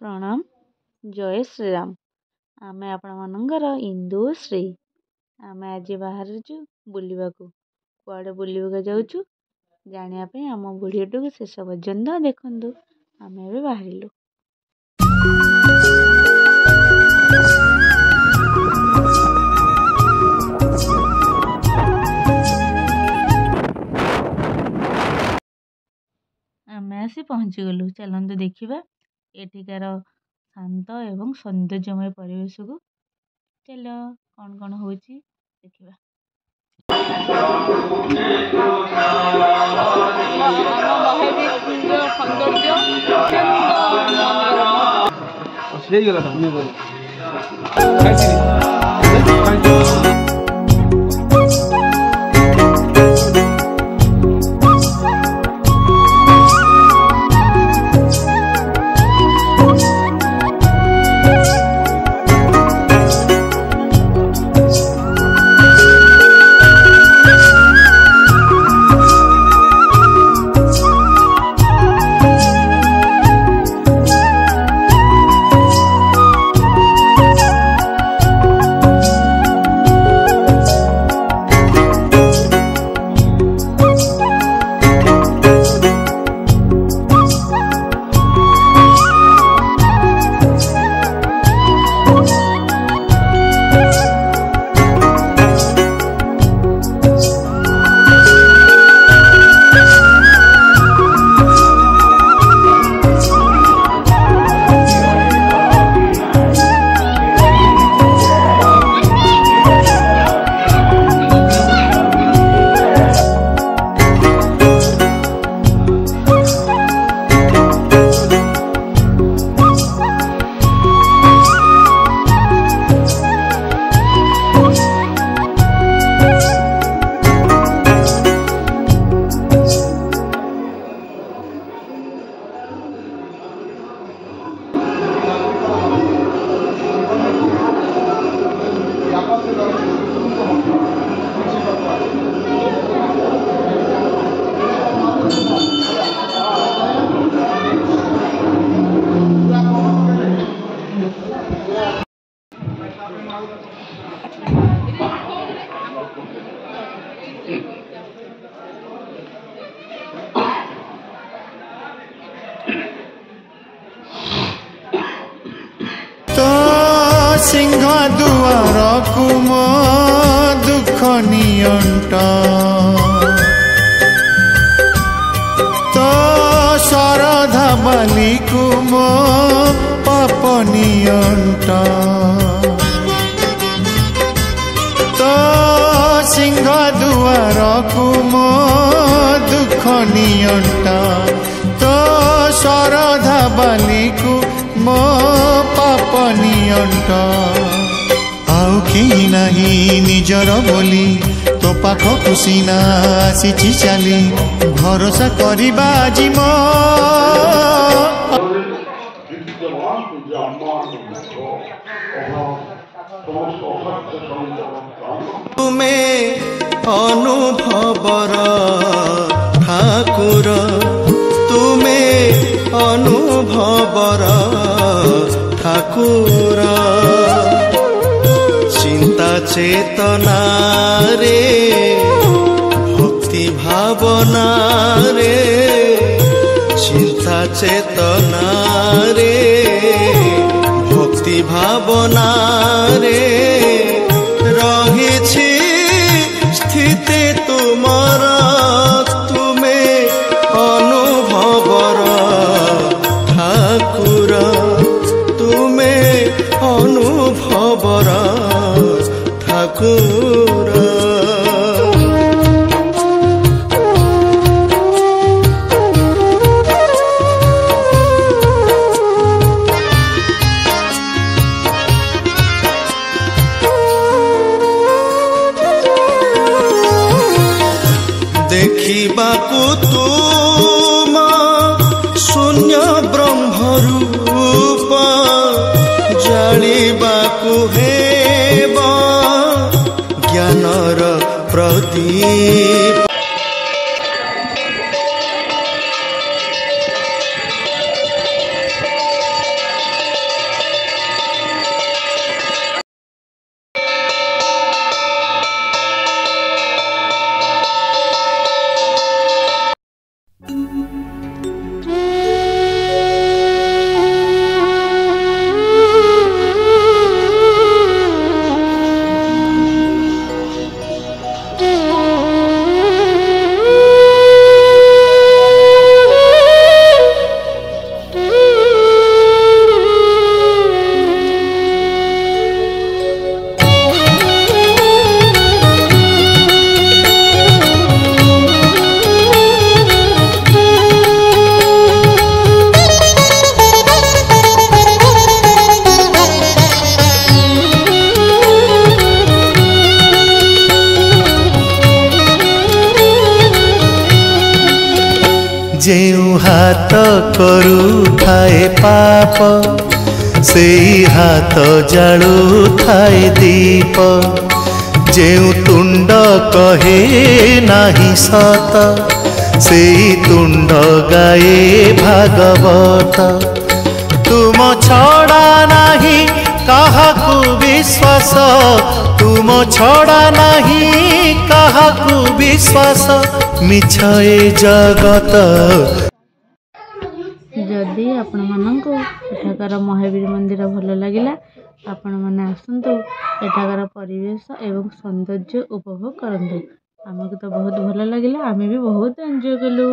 प्रणाम। जय श्रीराम। आमे आपण मानकर इंदुश्री। आमे आज बाहर बुलिबाकू कुआडे बुलिबाक जाऊचु जानिया पे आम वीडियो को शेष पर्यंत देखंतु। आमे एबे बाहरिलु। आमे आसी पहुँची गलु। चलंतु देखिबा एठिकार शांत एवं सौंदर्यमय परिवेश को। चलो कौन कौन होची देखिबा। सिंह दुआर कुम दुख नियंट तो शरधा बाली कुम पाप नियंट तो सिंह दुआर कुम दुख नियंट तो शरधा बाली कुम पाप नियंट आउ केही नाही निजर बोली तो पाख कुसीना आसीची चाली भरोसा करिबा जिम तुमे अनुभवर ठाकुर तुमे अनुभवर ठाकुर चिंता चेतना रे भक्ति भावना रे चिंता चेतना रे भक्ति भावना रे रहिछि स्थिति तुमर तुमे अनुभवर ठाकुर तुमे अनुभवर ठाकुर देखिबाकू तुम शून्य ब्रह्मरूप जानिबाकू हेब ज्ञानर प्रदीप ଯେଉଁ ହାତ କରୁଥାଏ ପାପ ସେଇ ହାତ ଜାଳୁଥାଏ ଦୀପ। ଯେଉଁ ତୁଣ୍ଡ କହେ ନାହିଁ ସତ ସେଇ ତୁଣ୍ଡ ଗାଏ ଭାଗବତ। ତୁମ ଛଡ଼ା ନାହିଁ କାହାକୁ ବିଶ୍ୱାସ, ତୁମ ଛଡ଼ା ନାହିଁ କାହାକୁ ବିଶ୍ୱାସ, ମିଛ ଏ ଜଗତ। ଯଦି ଆପଣମାନଙ୍କୁ ଏଠାକାର ମହାବୀର ମନ୍ଦିର ଭଲ ଲାଗିଲା ଆପଣମାନେ ଆସନ୍ତୁ, ଏଠାକାର ପରିବେଶ ଏବଂ ସୌନ୍ଦର୍ଯ୍ୟ ଉପଭୋଗ କରନ୍ତୁ। ଆମକୁ ତ ବହୁତ ଭଲ ଲାଗିଲା, ଆମେ ବି ବହୁତ ଏନ୍ଜୟ କଲୁ।